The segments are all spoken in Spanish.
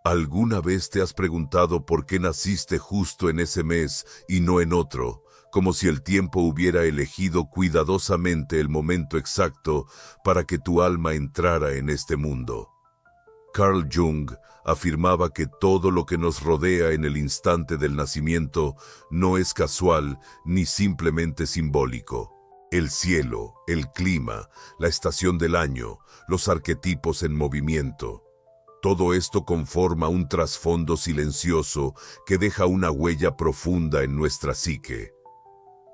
¿Alguna vez te has preguntado por qué naciste justo en ese mes y no en otro, como si el tiempo hubiera elegido cuidadosamente el momento exacto para que tu alma entrara en este mundo? Carl Jung afirmaba que todo lo que nos rodea en el instante del nacimiento no es casual ni simplemente simbólico. El cielo, el clima, la estación del año, los arquetipos en movimiento. Todo esto conforma un trasfondo silencioso que deja una huella profunda en nuestra psique.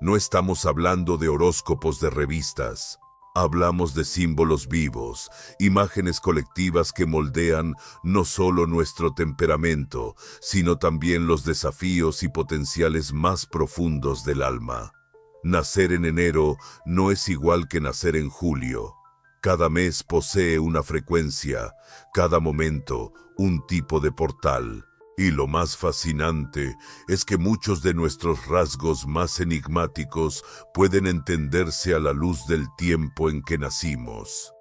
No estamos hablando de horóscopos de revistas. Hablamos de símbolos vivos, imágenes colectivas que moldean no solo nuestro temperamento, sino también los desafíos y potenciales más profundos del alma. Nacer en enero no es igual que nacer en julio. Cada mes posee una frecuencia, cada momento un tipo de portal. Y lo más fascinante es que muchos de nuestros rasgos más enigmáticos pueden entenderse a la luz del tiempo en que nacimos.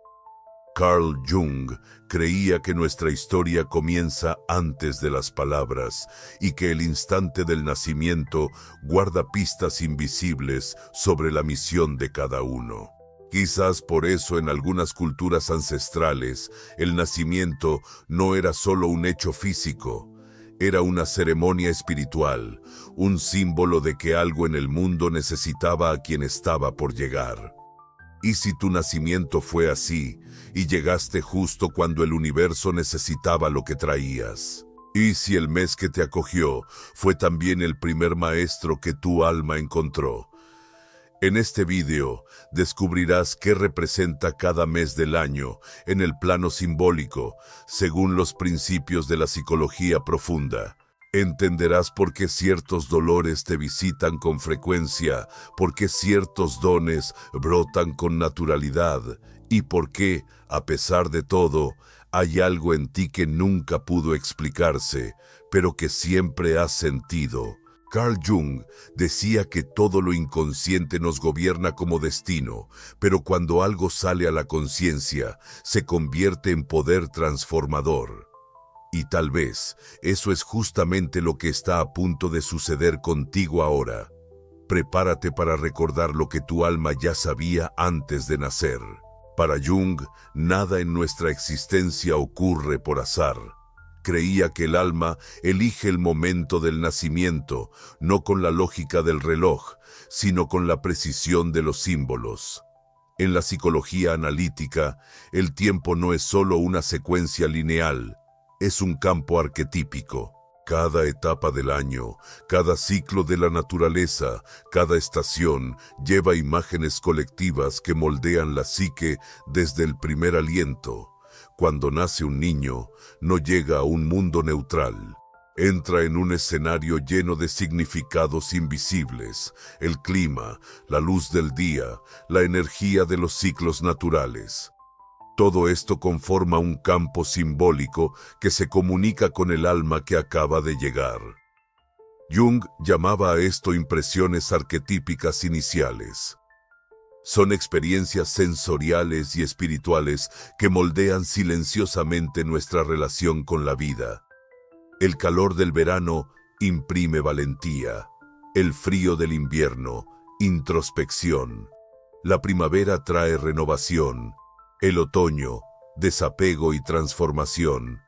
Carl Jung creía que nuestra historia comienza antes de las palabras y que el instante del nacimiento guarda pistas invisibles sobre la misión de cada uno. Quizás por eso en algunas culturas ancestrales el nacimiento no era solo un hecho físico, era una ceremonia espiritual, un símbolo de que algo en el mundo necesitaba a quien estaba por llegar. ¿Y si tu nacimiento fue así, y llegaste justo cuando el universo necesitaba lo que traías? ¿Y si el mes que te acogió fue también el primer maestro que tu alma encontró? En este video descubrirás qué representa cada mes del año en el plano simbólico, según los principios de la psicología profunda. Entenderás por qué ciertos dolores te visitan con frecuencia, por qué ciertos dones brotan con naturalidad y por qué, a pesar de todo, hay algo en ti que nunca pudo explicarse, pero que siempre has sentido. Carl Jung decía que todo lo inconsciente nos gobierna como destino, pero cuando algo sale a la conciencia, se convierte en poder transformador. Y tal vez eso es justamente lo que está a punto de suceder contigo ahora. Prepárate para recordar lo que tu alma ya sabía antes de nacer. Para Jung, nada en nuestra existencia ocurre por azar. Creía que el alma elige el momento del nacimiento, no con la lógica del reloj, sino con la precisión de los símbolos. En la psicología analítica, el tiempo no es solo una secuencia lineal, es un campo arquetípico. Cada etapa del año, cada ciclo de la naturaleza, cada estación lleva imágenes colectivas que moldean la psique desde el primer aliento. Cuando nace un niño, no llega a un mundo neutral. Entra en un escenario lleno de significados invisibles, el clima, la luz del día, la energía de los ciclos naturales. Todo esto conforma un campo simbólico que se comunica con el alma que acaba de llegar. Jung llamaba a esto impresiones arquetípicas iniciales. Son experiencias sensoriales y espirituales que moldean silenciosamente nuestra relación con la vida. El calor del verano imprime valentía. El frío del invierno, introspección. La primavera trae renovación. El otoño, desapego y transformación.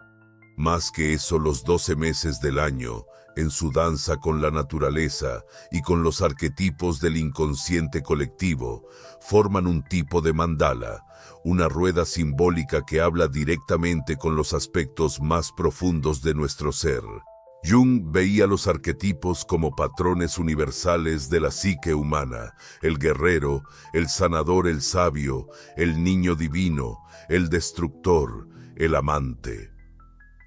Más que eso, los 12 meses del año, en su danza con la naturaleza y con los arquetipos del inconsciente colectivo, forman un tipo de mandala, una rueda simbólica que habla directamente con los aspectos más profundos de nuestro ser. Jung veía los arquetipos como patrones universales de la psique humana: el guerrero, el sanador, el sabio, el niño divino, el destructor, el amante.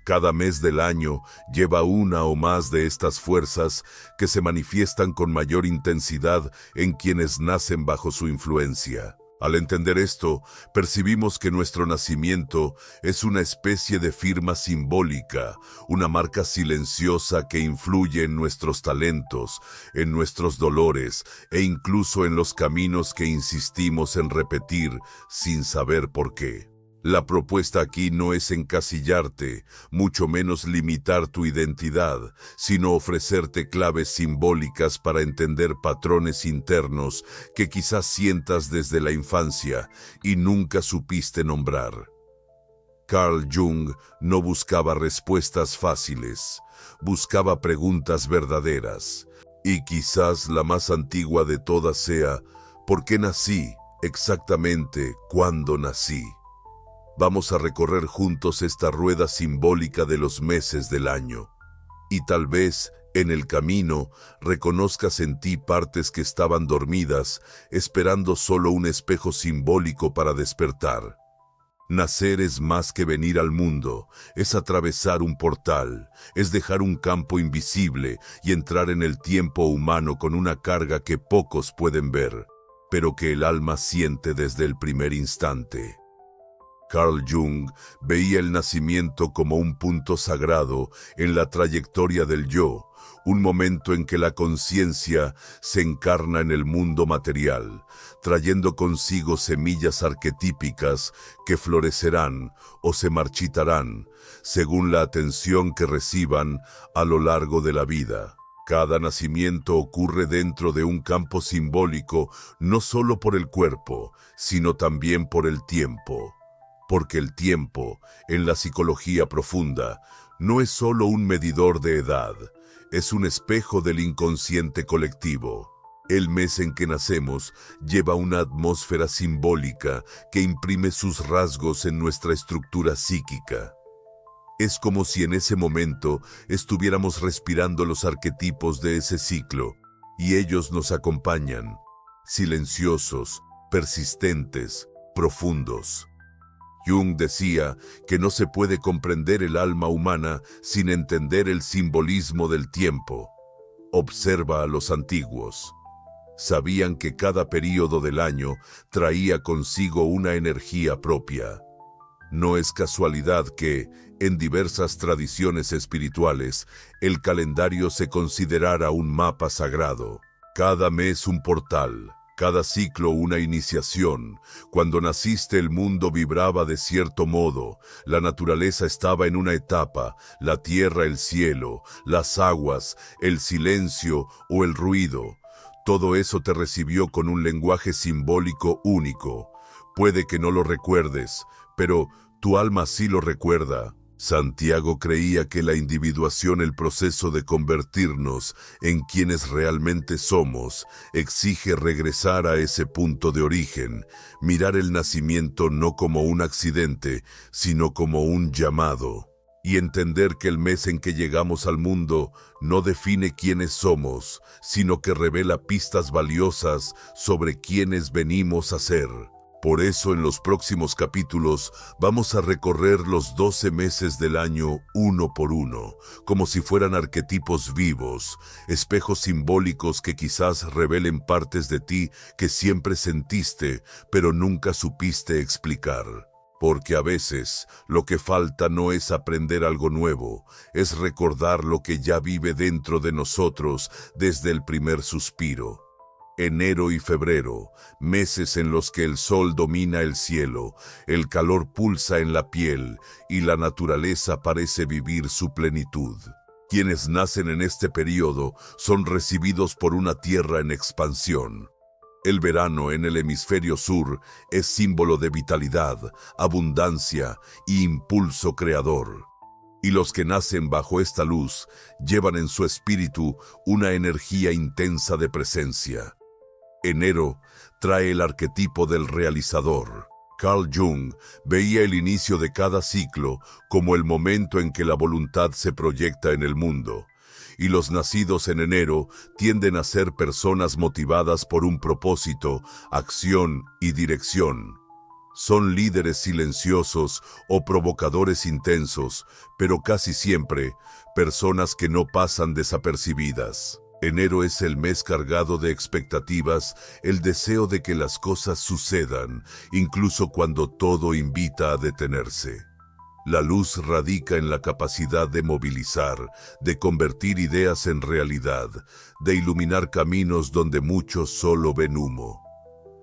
Cada mes del año lleva una o más de estas fuerzas que se manifiestan con mayor intensidad en quienes nacen bajo su influencia. Al entender esto, percibimos que nuestro nacimiento es una especie de firma simbólica, una marca silenciosa que influye en nuestros talentos, en nuestros dolores e incluso en los caminos que insistimos en repetir sin saber por qué. La propuesta aquí no es encasillarte, mucho menos limitar tu identidad, sino ofrecerte claves simbólicas para entender patrones internos que quizás sientas desde la infancia y nunca supiste nombrar. Carl Jung no buscaba respuestas fáciles, buscaba preguntas verdaderas. Y quizás la más antigua de todas sea, ¿por qué nací? Exactamente, ¿cuándo nací? Vamos a recorrer juntos esta rueda simbólica de los meses del año. Y tal vez, en el camino, reconozcas en ti partes que estaban dormidas, esperando solo un espejo simbólico para despertar. Nacer es más que venir al mundo, es atravesar un portal, es dejar un campo invisible y entrar en el tiempo humano con una carga que pocos pueden ver, pero que el alma siente desde el primer instante. Carl Jung veía el nacimiento como un punto sagrado en la trayectoria del yo, un momento en que la conciencia se encarna en el mundo material, trayendo consigo semillas arquetípicas que florecerán o se marchitarán según la atención que reciban a lo largo de la vida. Cada nacimiento ocurre dentro de un campo simbólico no solo por el cuerpo, sino también por el tiempo. Porque el tiempo, en la psicología profunda, no es solo un medidor de edad, es un espejo del inconsciente colectivo. El mes en que nacemos lleva una atmósfera simbólica que imprime sus rasgos en nuestra estructura psíquica. Es como si en ese momento estuviéramos respirando los arquetipos de ese ciclo, y ellos nos acompañan, silenciosos, persistentes, profundos. Jung decía que no se puede comprender el alma humana sin entender el simbolismo del tiempo. Observa a los antiguos. Sabían que cada período del año traía consigo una energía propia. No es casualidad que, en diversas tradiciones espirituales, el calendario se considerara un mapa sagrado. Cada mes un portal. Cada ciclo una iniciación. Cuando naciste el mundo vibraba de cierto modo, la naturaleza estaba en una etapa, la tierra el cielo, las aguas, el silencio o el ruido. Todo eso te recibió con un lenguaje simbólico único. Puede que no lo recuerdes, pero tu alma sí lo recuerda. Santiago creía que la individuación, el proceso de convertirnos en quienes realmente somos, exige regresar a ese punto de origen, mirar el nacimiento no como un accidente, sino como un llamado, y entender que el mes en que llegamos al mundo no define quiénes somos, sino que revela pistas valiosas sobre quiénes venimos a ser. Por eso en los próximos capítulos vamos a recorrer los 12 meses del año uno por uno, como si fueran arquetipos vivos, espejos simbólicos que quizás revelen partes de ti que siempre sentiste, pero nunca supiste explicar. Porque a veces lo que falta no es aprender algo nuevo, es recordar lo que ya vive dentro de nosotros desde el primer suspiro. Enero y febrero, meses en los que el sol domina el cielo, el calor pulsa en la piel y la naturaleza parece vivir su plenitud. Quienes nacen en este periodo son recibidos por una tierra en expansión. El verano en el hemisferio sur es símbolo de vitalidad, abundancia y impulso creador. Y los que nacen bajo esta luz llevan en su espíritu una energía intensa de presencia. Enero trae el arquetipo del realizador. Carl Jung veía el inicio de cada ciclo como el momento en que la voluntad se proyecta en el mundo. Y los nacidos en enero tienden a ser personas motivadas por un propósito, acción y dirección. Son líderes silenciosos o provocadores intensos, pero casi siempre personas que no pasan desapercibidas. Enero es el mes cargado de expectativas, el deseo de que las cosas sucedan, incluso cuando todo invita a detenerse. La luz radica en la capacidad de movilizar, de convertir ideas en realidad, de iluminar caminos donde muchos solo ven humo.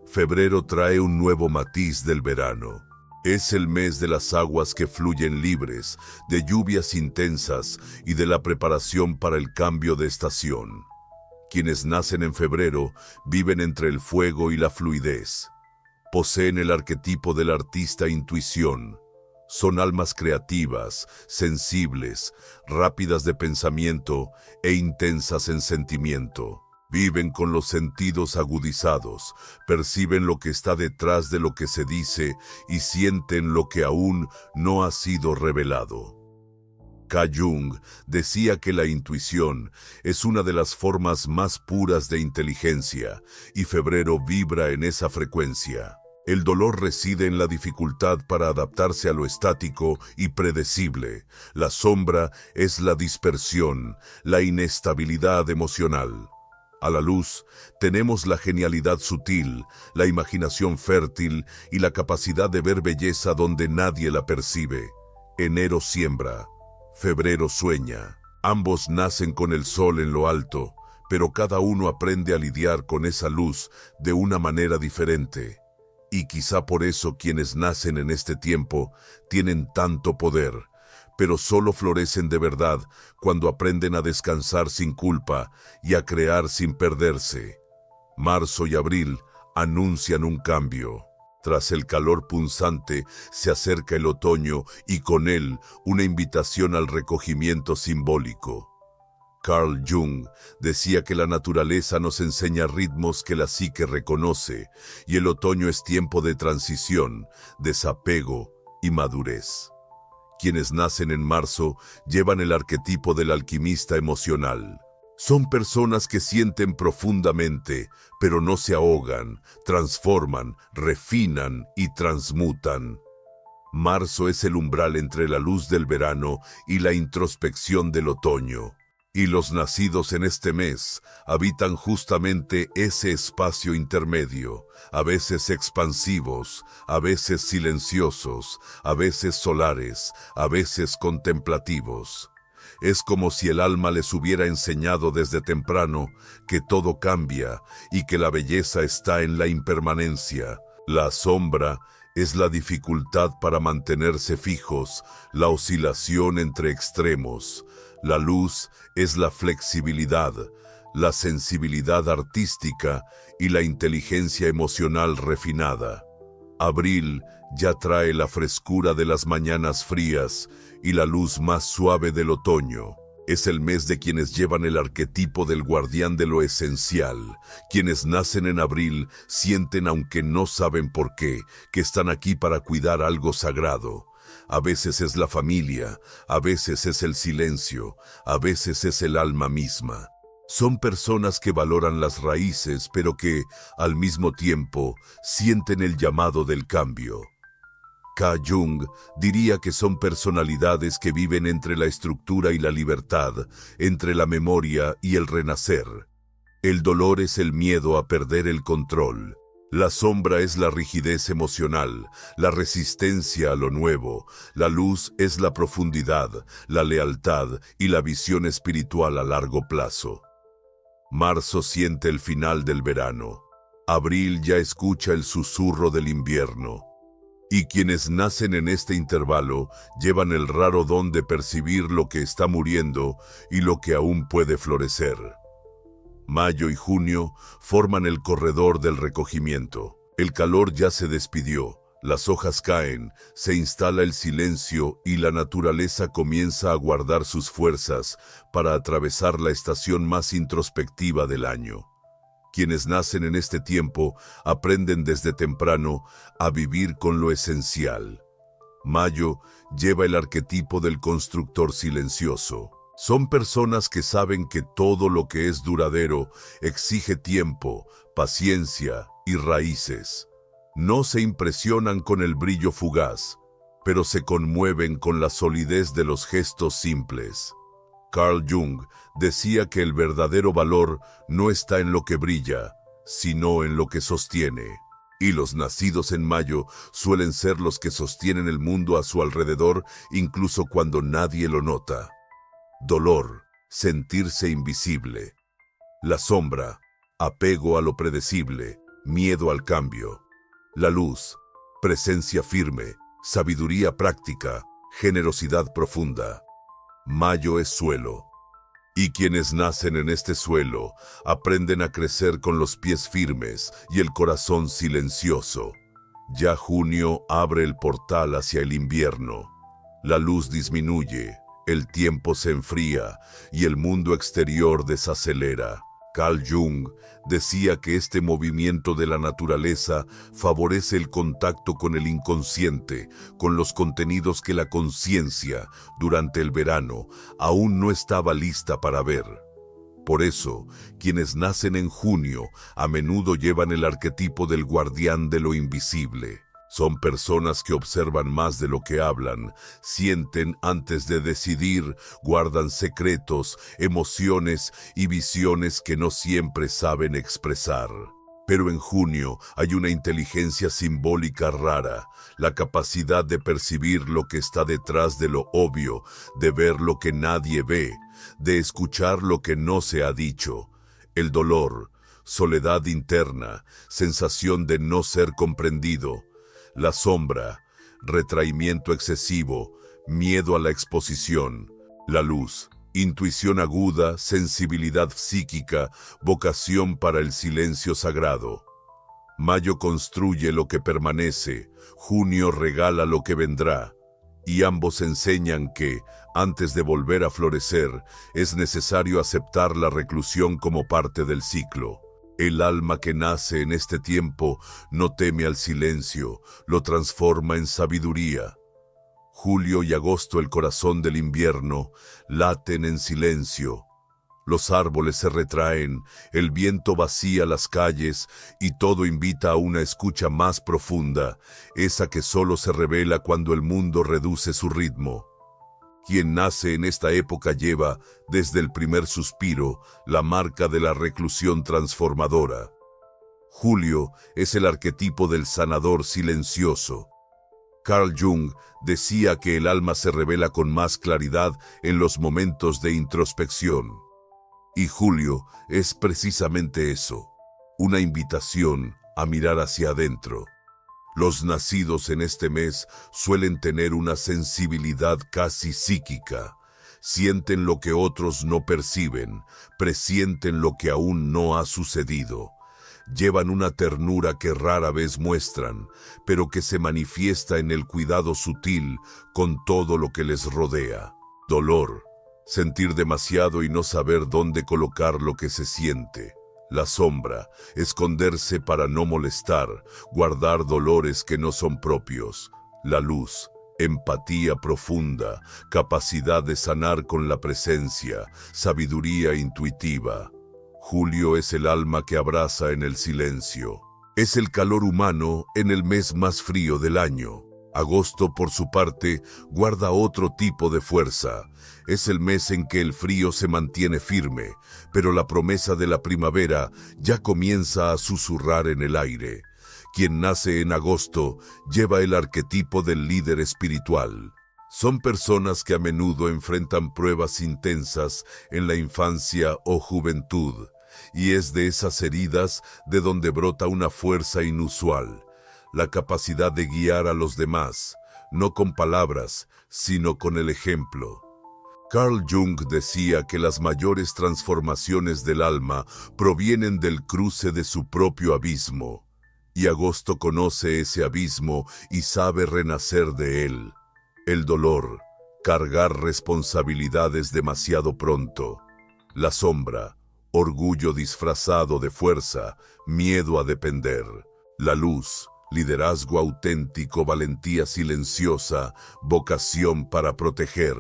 Febrero trae un nuevo matiz del verano. Es el mes de las aguas que fluyen libres, de lluvias intensas y de la preparación para el cambio de estación. Quienes nacen en febrero viven entre el fuego y la fluidez. Poseen el arquetipo del artista intuición. Son almas creativas, sensibles, rápidas de pensamiento e intensas en sentimiento. Viven con los sentidos agudizados, perciben lo que está detrás de lo que se dice y sienten lo que aún no ha sido revelado. Carl Jung decía que la intuición es una de las formas más puras de inteligencia y febrero vibra en esa frecuencia. El dolor reside en la dificultad para adaptarse a lo estático y predecible. La sombra es la dispersión, la inestabilidad emocional. A la luz, tenemos la genialidad sutil, la imaginación fértil y la capacidad de ver belleza donde nadie la percibe. Enero siembra, febrero sueña. Ambos nacen con el sol en lo alto, pero cada uno aprende a lidiar con esa luz de una manera diferente. Y quizá por eso quienes nacen en este tiempo tienen tanto poder, pero solo florecen de verdad cuando aprenden a descansar sin culpa y a crear sin perderse. Marzo y abril anuncian un cambio. Tras el calor punzante se acerca el otoño y con él una invitación al recogimiento simbólico. Carl Jung decía que la naturaleza nos enseña ritmos que la psique reconoce y el otoño es tiempo de transición, desapego y madurez. Quienes nacen en marzo llevan el arquetipo del alquimista emocional. Son personas que sienten profundamente, pero no se ahogan, transforman, refinan y transmutan. Marzo es el umbral entre la luz del verano y la introspección del otoño. Y los nacidos en este mes habitan justamente ese espacio intermedio, a veces expansivos, a veces silenciosos, a veces solares, a veces contemplativos. Es como si el alma les hubiera enseñado desde temprano que todo cambia y que la belleza está en la impermanencia. La sombra es la dificultad para mantenerse fijos, la oscilación entre extremos. La luz es la flexibilidad, la sensibilidad artística y la inteligencia emocional refinada. Abril ya trae la frescura de las mañanas frías y la luz más suave del otoño. Es el mes de quienes llevan el arquetipo del guardián de lo esencial. Quienes nacen en abril sienten, aunque no saben por qué, que están aquí para cuidar algo sagrado. A veces es la familia, a veces es el silencio, a veces es el alma misma. Son personas que valoran las raíces, pero que, al mismo tiempo, sienten el llamado del cambio. Carl Jung diría que son personalidades que viven entre la estructura y la libertad, entre la memoria y el renacer. El dolor es el miedo a perder el control. La sombra es la rigidez emocional, la resistencia a lo nuevo. La luz es la profundidad, la lealtad y la visión espiritual a largo plazo. Marzo siente el final del verano. Abril ya escucha el susurro del invierno. Y quienes nacen en este intervalo llevan el raro don de percibir lo que está muriendo y lo que aún puede florecer. Mayo y junio forman el corredor del recogimiento. El calor ya se despidió, las hojas caen, se instala el silencio y la naturaleza comienza a guardar sus fuerzas para atravesar la estación más introspectiva del año. Quienes nacen en este tiempo aprenden desde temprano a vivir con lo esencial. Mayo lleva el arquetipo del constructor silencioso. Son personas que saben que todo lo que es duradero exige tiempo, paciencia y raíces. No se impresionan con el brillo fugaz, pero se conmueven con la solidez de los gestos simples. Carl Jung decía que el verdadero valor no está en lo que brilla, sino en lo que sostiene. Y los nacidos en mayo suelen ser los que sostienen el mundo a su alrededor, incluso cuando nadie lo nota. Dolor, sentirse invisible. La sombra, apego a lo predecible, miedo al cambio. La luz, presencia firme, sabiduría práctica, generosidad profunda. Mayo es suelo. Y quienes nacen en este suelo aprenden a crecer con los pies firmes y el corazón silencioso. Ya junio abre el portal hacia el invierno. La luz disminuye, el tiempo se enfría y el mundo exterior desacelera. Carl Jung decía que este movimiento de la naturaleza favorece el contacto con el inconsciente, con los contenidos que la conciencia, durante el verano, aún no estaba lista para ver. Por eso, quienes nacen en junio a menudo llevan el arquetipo del guardián de lo invisible. Son personas que observan más de lo que hablan, sienten antes de decidir, guardan secretos, emociones y visiones que no siempre saben expresar. Pero en junio hay una inteligencia simbólica rara, la capacidad de percibir lo que está detrás de lo obvio, de ver lo que nadie ve, de escuchar lo que no se ha dicho. El dolor, soledad interna, sensación de no ser comprendido. La sombra, retraimiento excesivo, miedo a la exposición. La luz, intuición aguda, sensibilidad psíquica, vocación para el silencio sagrado. Mayo construye lo que permanece, junio regala lo que vendrá. Y ambos enseñan que, antes de volver a florecer, es necesario aceptar la reclusión como parte del ciclo. El alma que nace en este tiempo no teme al silencio, lo transforma en sabiduría. Julio y agosto, el corazón del invierno, laten en silencio. Los árboles se retraen, el viento vacía las calles y todo invita a una escucha más profunda, esa que solo se revela cuando el mundo reduce su ritmo. Quien nace en esta época lleva, desde el primer suspiro, la marca de la reclusión transformadora. Julio es el arquetipo del sanador silencioso. Carl Jung decía que el alma se revela con más claridad en los momentos de introspección. Y julio es precisamente eso, una invitación a mirar hacia adentro. Los nacidos en este mes suelen tener una sensibilidad casi psíquica. Sienten lo que otros no perciben, presienten lo que aún no ha sucedido. Llevan una ternura que rara vez muestran, pero que se manifiesta en el cuidado sutil con todo lo que les rodea. Dolor, sentir demasiado y no saber dónde colocar lo que se siente. La sombra, esconderse para no molestar, guardar dolores que no son propios. La luz, empatía profunda, capacidad de sanar con la presencia, sabiduría intuitiva. Julio es el alma que abraza en el silencio. Es el calor humano en el mes más frío del año. Agosto, por su parte, guarda otro tipo de fuerza. Es el mes en que el frío se mantiene firme, pero la promesa de la primavera ya comienza a susurrar en el aire. Quien nace en agosto lleva el arquetipo del líder espiritual. Son personas que a menudo enfrentan pruebas intensas en la infancia o juventud, y es de esas heridas de donde brota una fuerza inusual. La capacidad de guiar a los demás, no con palabras, sino con el ejemplo. Carl Jung decía que las mayores transformaciones del alma provienen del cruce de su propio abismo, y agosto conoce ese abismo y sabe renacer de él. El dolor, cargar responsabilidades demasiado pronto. La sombra, orgullo disfrazado de fuerza, miedo a depender. La luz, liderazgo auténtico, valentía silenciosa, vocación para proteger.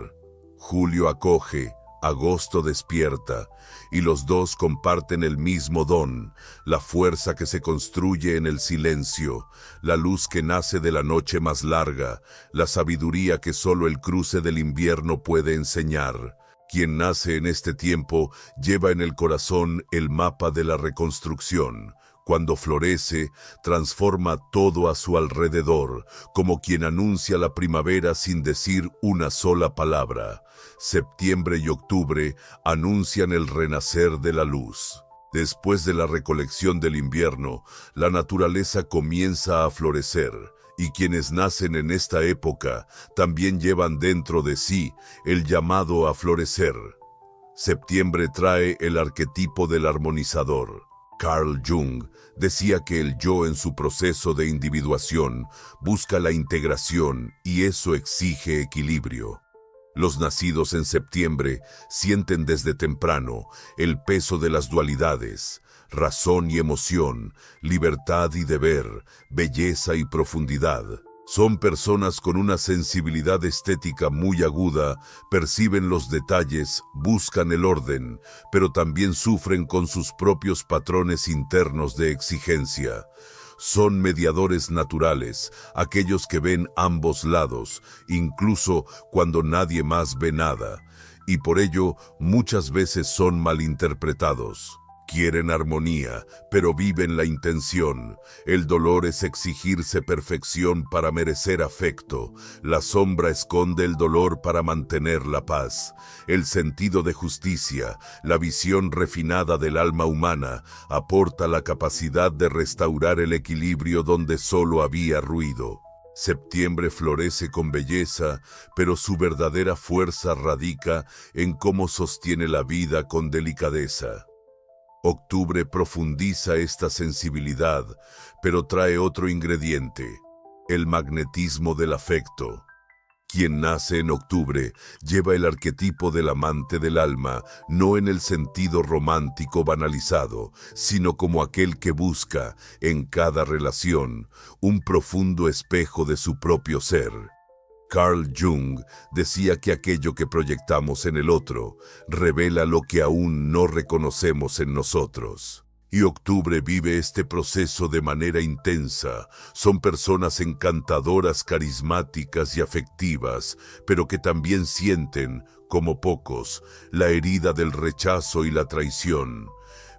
Julio acoge, agosto despierta, y los dos comparten el mismo don, la fuerza que se construye en el silencio, la luz que nace de la noche más larga, la sabiduría que solo el cruce del invierno puede enseñar. Quien nace en este tiempo lleva en el corazón el mapa de la reconstrucción. Cuando florece, transforma todo a su alrededor, como quien anuncia la primavera sin decir una sola palabra. Septiembre y octubre anuncian el renacer de la luz. Después de la recolección del invierno, la naturaleza comienza a florecer, Y quienes nacen en esta época también llevan dentro de sí el llamado a florecer. Septiembre trae el arquetipo del armonizador. Carl Jung decía que el yo en su proceso de individuación busca la integración y eso exige equilibrio. Los nacidos en septiembre sienten desde temprano el peso de las dualidades, razón y emoción, libertad y deber, belleza y profundidad. Son personas con una sensibilidad estética muy aguda, perciben los detalles, buscan el orden, pero también sufren con sus propios patrones internos de exigencia. Son mediadores naturales, aquellos que ven ambos lados, incluso cuando nadie más ve nada, y por ello muchas veces son malinterpretados. Quieren armonía, pero viven la intención. El dolor es exigirse perfección para merecer afecto. La sombra esconde el dolor para mantener la paz. El sentido de justicia, la visión refinada del alma humana, aporta la capacidad de restaurar el equilibrio donde solo había ruido. Septiembre florece con belleza, pero su verdadera fuerza radica en cómo sostiene la vida con delicadeza. Octubre profundiza esta sensibilidad, pero trae otro ingrediente, el magnetismo del afecto. Quien nace en octubre lleva el arquetipo del amante del alma, no en el sentido romántico banalizado, sino como aquel que busca, en cada relación, un profundo espejo de su propio ser. Carl Jung decía que aquello que proyectamos en el otro revela lo que aún no reconocemos en nosotros. Y octubre vive este proceso de manera intensa. Son personas encantadoras, carismáticas y afectivas, pero que también sienten, como pocos, la herida del rechazo y la traición.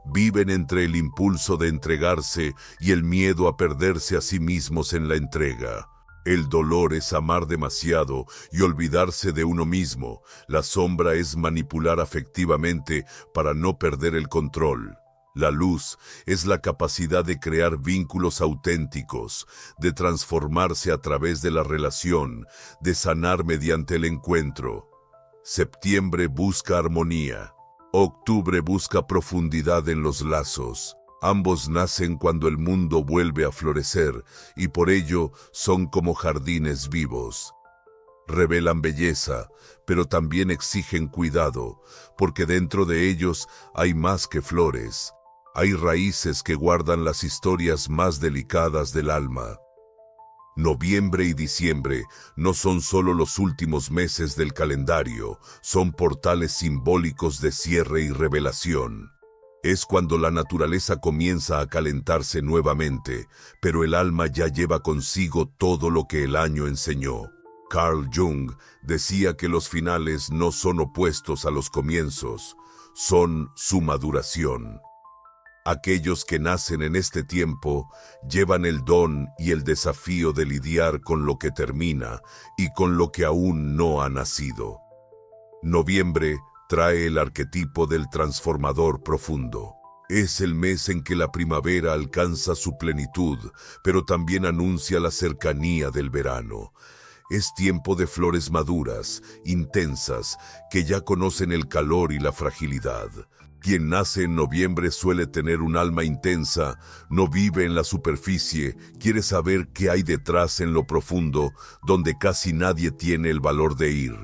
Viven entre el impulso de entregarse y el miedo a perderse a sí mismos en la entrega. El dolor es amar demasiado y olvidarse de uno mismo. La sombra es manipular afectivamente para no perder el control. La luz es la capacidad de crear vínculos auténticos, de transformarse a través de la relación, de sanar mediante el encuentro. Septiembre busca armonía. Octubre busca profundidad en los lazos. Ambos nacen cuando el mundo vuelve a florecer y por ello son como jardines vivos. Revelan belleza, pero también exigen cuidado, porque dentro de ellos hay más que flores. Hay raíces que guardan las historias más delicadas del alma. Noviembre y diciembre no son solo los últimos meses del calendario, son portales simbólicos de cierre y revelación. Es cuando la naturaleza comienza a calentarse nuevamente, pero el alma ya lleva consigo todo lo que el año enseñó. Carl Jung decía que los finales no son opuestos a los comienzos, son su maduración. Aquellos que nacen en este tiempo llevan el don y el desafío de lidiar con lo que termina y con lo que aún no ha nacido. Noviembre trae el arquetipo del transformador profundo. Es el mes en que la primavera alcanza su plenitud, pero también anuncia la cercanía del verano. Es tiempo de flores maduras, intensas, que ya conocen el calor y la fragilidad. Quien nace en noviembre suele tener un alma intensa, no vive en la superficie, quiere saber qué hay detrás en lo profundo, donde casi nadie tiene el valor de ir.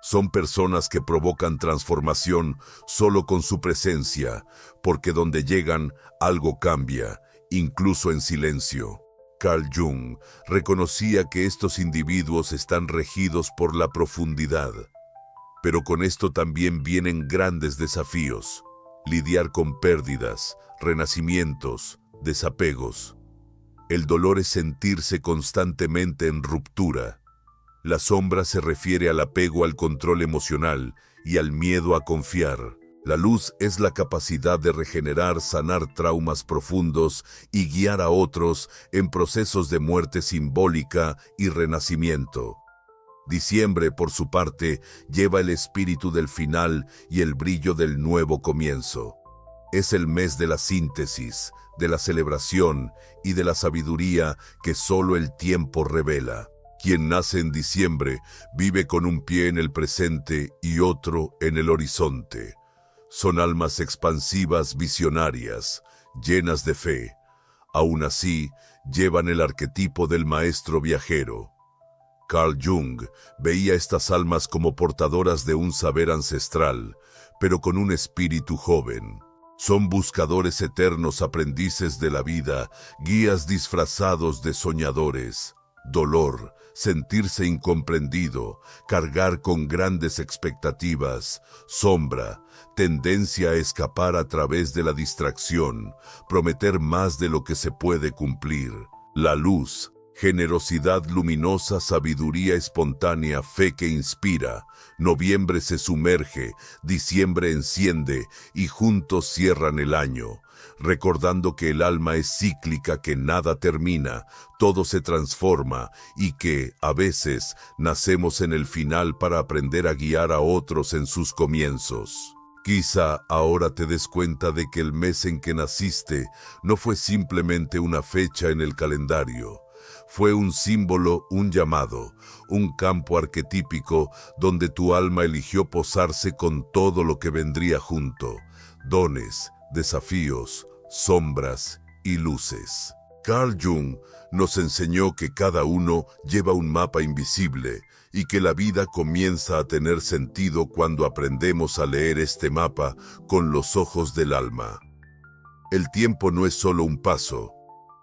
Son personas que provocan transformación solo con su presencia, porque donde llegan algo cambia, incluso en silencio. Carl Jung reconocía que estos individuos están regidos por la profundidad. Pero con esto también vienen grandes desafíos. Lidiar con pérdidas, renacimientos, desapegos. El dolor es sentirse constantemente en ruptura. La sombra se refiere al apego al control emocional y al miedo a confiar. La luz es la capacidad de regenerar, sanar traumas profundos y guiar a otros en procesos de muerte simbólica y renacimiento. Diciembre, por su parte, lleva el espíritu del final y el brillo del nuevo comienzo. Es el mes de la síntesis, de la celebración y de la sabiduría que solo el tiempo revela. Quien nace en diciembre vive con un pie en el presente y otro en el horizonte. Son almas expansivas, visionarias, llenas de fe. Aún así, llevan el arquetipo del maestro viajero. Carl Jung veía estas almas como portadoras de un saber ancestral, pero con un espíritu joven. Son buscadores eternos, aprendices de la vida, guías disfrazados de soñadores. Dolor, sentirse incomprendido, cargar con grandes expectativas, sombra, tendencia a escapar a través de la distracción, prometer más de lo que se puede cumplir. La luz, generosidad luminosa, sabiduría espontánea, fe que inspira. Noviembre se sumerge, diciembre enciende y juntos cierran el año, recordando que el alma es cíclica, que nada termina, todo se transforma y que, a veces, nacemos en el final para aprender a guiar a otros en sus comienzos. Quizá ahora te des cuenta de que el mes en que naciste no fue simplemente una fecha en el calendario. Fue un símbolo, un llamado, un campo arquetípico donde tu alma eligió posarse con todo lo que vendría junto: dones, desafíos, sombras y luces. Carl Jung nos enseñó que cada uno lleva un mapa invisible y que la vida comienza a tener sentido cuando aprendemos a leer este mapa con los ojos del alma. El tiempo no es solo un paso,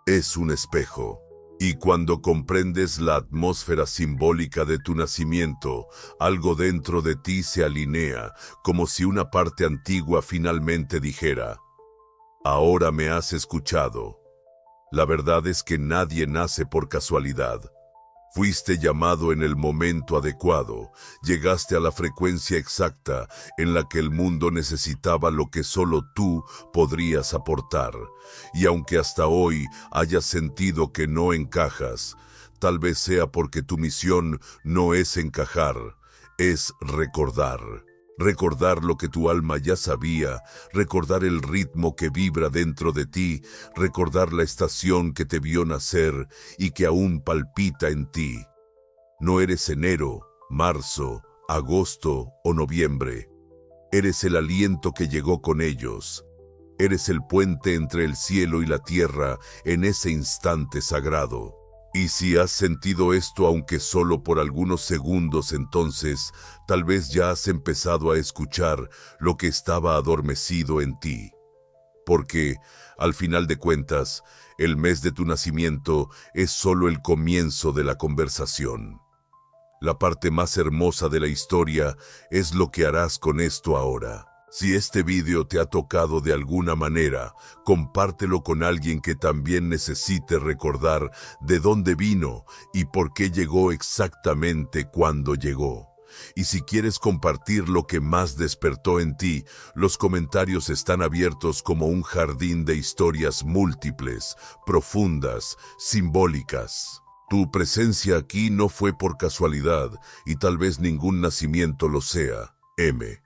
es un espejo. Y cuando comprendes la atmósfera simbólica de tu nacimiento, algo dentro de ti se alinea, como si una parte antigua finalmente dijera: ahora me has escuchado. La verdad es que nadie nace por casualidad. Fuiste llamado en el momento adecuado, llegaste a la frecuencia exacta en la que el mundo necesitaba lo que solo tú podrías aportar. Y aunque hasta hoy hayas sentido que no encajas, tal vez sea porque tu misión no es encajar, es recordar. Recordar lo que tu alma ya sabía, recordar el ritmo que vibra dentro de ti, recordar la estación que te vio nacer y que aún palpita en ti. No eres enero, marzo, agosto o noviembre. Eres el aliento que llegó con ellos. Eres el puente entre el cielo y la tierra en ese instante sagrado. Y si has sentido esto aunque solo por algunos segundos, entonces tal vez ya has empezado a escuchar lo que estaba adormecido en ti. Porque, al final de cuentas, el mes de tu nacimiento es solo el comienzo de la conversación. La parte más hermosa de la historia es lo que harás con esto ahora. Si este video te ha tocado de alguna manera, compártelo con alguien que también necesite recordar de dónde vino y por qué llegó exactamente cuando llegó. Y si quieres compartir lo que más despertó en ti, los comentarios están abiertos como un jardín de historias múltiples, profundas, simbólicas. Tu presencia aquí no fue por casualidad y tal vez ningún nacimiento lo sea. M.